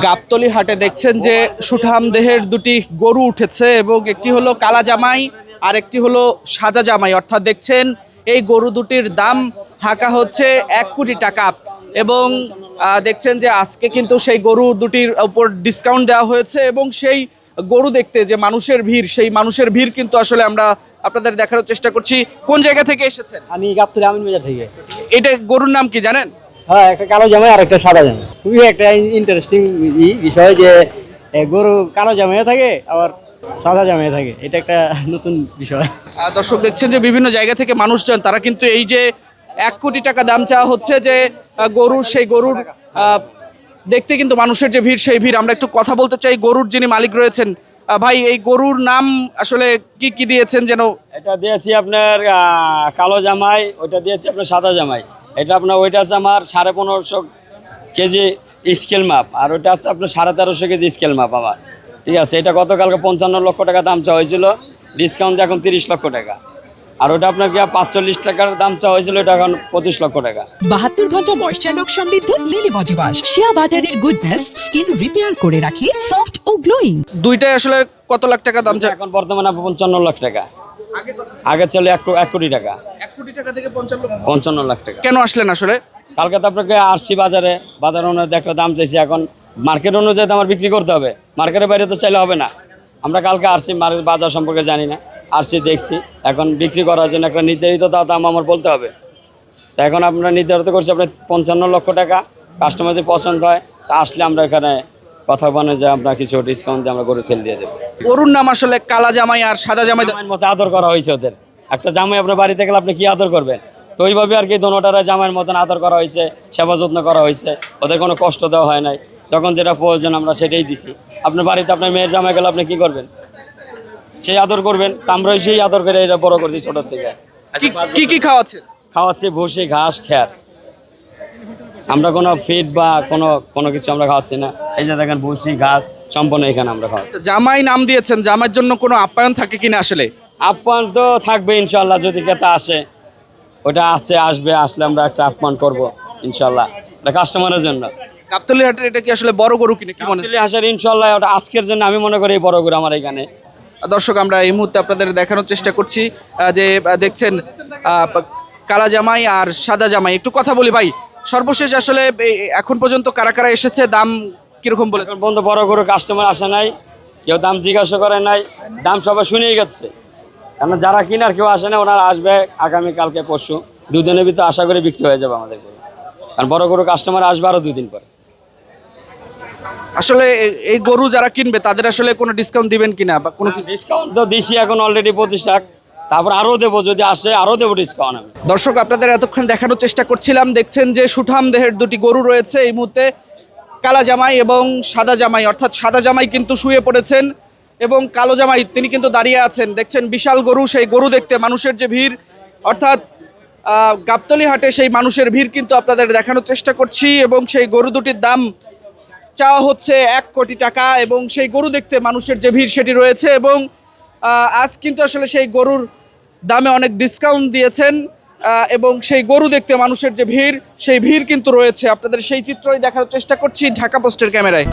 গাবতলী হাটে দেখছেন যে সুঠাম দেহের দুটি গরু উঠেছে এবং একটি হলো কালা জামাই আর একটি হলো সাদা জামাই, অর্থাৎ দেখছেন এই গরু দুটির দাম হাঁকা হচ্ছে 1 কোটি টাকা। এবং দেখছেন যে আজকে কিন্তু সেই গরু দুটির উপর ডিসকাউন্ট দেওয়া হয়েছে এবং সেই গরু দেখতে যে মানুষের ভিড়, সেই মানুষের ভিড় কিন্তু আসলে আমরা আপনাদের দেখানোর চেষ্টা করছি। কোন জায়গা থেকে এসেছেন? আমি গাবতলী আমিন বাজার থেকে। এটা গরুর নাম কি জানেন? হ্যাঁ, একটা কালো জামাই আর একটা সাদা জামাই। খুবই একটা ইন্টারেস্টিং বিষয় যে গরু কালো জামাইও থাকে আবার সাদা জামাইও থাকে, এটা একটা নতুন বিষয়। দর্শক দেখছেন যে বিভিন্ন জায়গা থেকে মানুষজন তারা কিন্তু এই যে 1 কোটি টাকা দাম চাওয়া হচ্ছে যে গরুর, সেই গরুর দেখতে কিন্তু মানুষের যে ভিড়, সেই ভিড়। আমরা একটু কথা বলতে চাই গরুর যিনি মালিক রয়েছেন। ভাই, এই গরুর নাম আসলে কি কি দিয়েছেন যেন? এটা দিয়েছি আপনার কালো জামাই, ওইটা দিয়েছি আপনার সাদা জামাই। এটা আপনার ওইটা আছে আমার 1550 কেজি স্কেল মাপ, আর ওইটা আছে আপনার 1350 কেজি স্কেল মাপ আমার। ঠিক আছে, এটা গতকালকে 55 লক্ষ টাকা দাম চাওয়া হয়েছিল, ডিসকাউন্ট এখন 30 লক্ষ টাকা। আর ওটা আপনার কি 45 টাকার দাম চাওয়া হয়েছিল, এটা এখন 25 লক্ষ টাকা। 72 ঘন্টা ময়েশ্চার লক সমৃদ্ধ লিলি বডি ওয়াশ, শিয়া বাটারের গুডনেস স্কিন রিপেয়ার করে রাখে সফট ও গ্লোয়িং। দুইটাই আসলে কত লাখ টাকা দাম চায়? এখন বর্তমানে 55 লাখ টাকা, আগে চলে 1 কোটি টাকা। 1 কোটি টাকা থেকে 55 লাখ টাকা। কেন আসলেন আসলে? কালকে তো আপনাকে আসছি বাজার অনুযায়ী একটা দাম চাইছি, এখন মার্কেট অনুযায়ী তো আমার বিক্রি করতে হবে, মার্কেটের বাইরে তো চাইলে হবে না। আমরা কালকে আসছি, বাজার সম্পর্কে জানি না, আসছি দেখছি, এখন বিক্রি করার জন্য একটা নির্ধারিত দাম আমার বলতে হবে। তা এখন আমরা নির্ধারিত করছি আপনার 55 লক্ষ টাকা। কাস্টমার যদি পছন্দ হয় তা আসলে আমরা এখানে কথা বলে যে আমরা কিছু ডিসকাউন্ট দিয়ে আমরা গরু সেল দিয়ে দেবো। গরুর নাম আসলে কালা জামাই আর সাদা জামাই। জামাইয়ের মতো আদর করা হয়েছে ওদের। একটা জামাই আপনার বাড়িতে গেলে আপনি কি আদর করবেন, তো ওইভাবে আর কি দোনোটারা জামাইয়ের মতন আদর করা হয়েছে, সেবা যত্ন করা হয়েছে, ওদের কোনো কষ্ট দেওয়া হয় নাই। যখন যেটা প্রয়োজন আমরা সেটাই দিছি। আপনার বাড়িতে আপনার মেয়ের জামাই গেলে আপনি কি করবেন? সেই আদর করবেন। তা আমরা সেই আদর করে এটা বড় করছি ছোটোর থেকে। কি কি খাওয়াচ্ছে ভুসি, ঘাস, খ্যার। আমরা কোনো ফিড বা কোনো কিছু আমরা খাওয়াচ্ছি না। এই যে দেখেন ভুসি, ঘাস সম্পূর্ণ এখানে আমরা খাওয়াচ্ছি। জামাই নাম দিয়েছেন, জামাইয়ের জন্য কোনো আপ্যায়ন থাকে কিনা আসলে? আপ্যায়ন তো থাকবে ইনশাল্লাহ, যদি ক্রেতা আসে, ওটা আসবে, আসলে আমরা একটা আপ্যায়ন করবো ইনশাল্লাহ, এটা কাস্টমারের জন্য। গাবতলী হাটের এটা কি আসলে বড় গরু কিনে কি মনে হয়? হাসার ইনশাল্লাহ ওটা আজকের জন্য আমি মনে করি বড় করে আমার এখানে। দর্শক, আমরা এই মুহূর্তে আপনাদের দেখানোর চেষ্টা করছি যে দেখছেন কালা জামাই আর সাদা জামাই। একটু কথা বলি ভাই, সর্বশেষ আসলে এখন পর্যন্ত কারা কারা এসেছে, দাম কিরকম বলে? এখন পর্যন্ত বড় করে কাস্টমার আসে নাই, কেউ দাম জিজ্ঞাসা করে নাই, দাম সবাই শুনেই গেছে। কারণ যারা কিনার কেউ আসে না, ওনারা আসবে আগামীকালকে পরশু, 2 দিনের ভিতরে আশা করে বিক্রি হয়ে যাবে আমাদের গরু। কারণ বড় গরু কাস্টমার আসবে আরও 2 দিন পরে। আসলে এই গরু যারা কিনবে তাদের আসলে কোনো ডিসকাউন্ট দিবেন কিনা বা কোনো? ডিসকাউন্ট তো দিছি এখন অলরেডি 25 লাখ, তারপর আরও দেবো, যদি আসে আরও দেবো ডিসকাউন্ট আমি। দর্শক, আপনাদের এতক্ষণ দেখানোর চেষ্টা করছিলাম, দেখছেন যে সুঠাম দেহের দুটি গরু রয়েছে এই মুহূর্তে, কালা জামাই এবং সাদা জামাই। অর্থাৎ সাদা জামাই কিন্তু শুয়ে পড়েছেন এবং কালো জামাই তিনি কিন্তু দাঁড়িয়ে আছেন। দেখছেন বিশাল গরু, সেই গরু দেখতে মানুষের যে ভিড়, অর্থাৎ গাবতলী হাটে সেই মানুষের ভিড় কিন্তু আপনাদের দেখানোর চেষ্টা করছি। এবং সেই গরু দুটির দাম চাওয়া হচ্ছে 1 কোটি টাকা এবং সেই গরু দেখতে মানুষের যে ভিড় সেটি রয়েছে। এবং আজ কিন্তু আসলে সেই গরুর দামে অনেক ডিসকাউন্ট দিয়েছেন এবং সেই গরু দেখতে মানুষের যে ভিড়, সেই ভিড় কিন্তু রয়েছে। আপনাদের সেই চিত্রই দেখার চেষ্টা করছি ঢাকা পোস্টের ক্যামেরায়।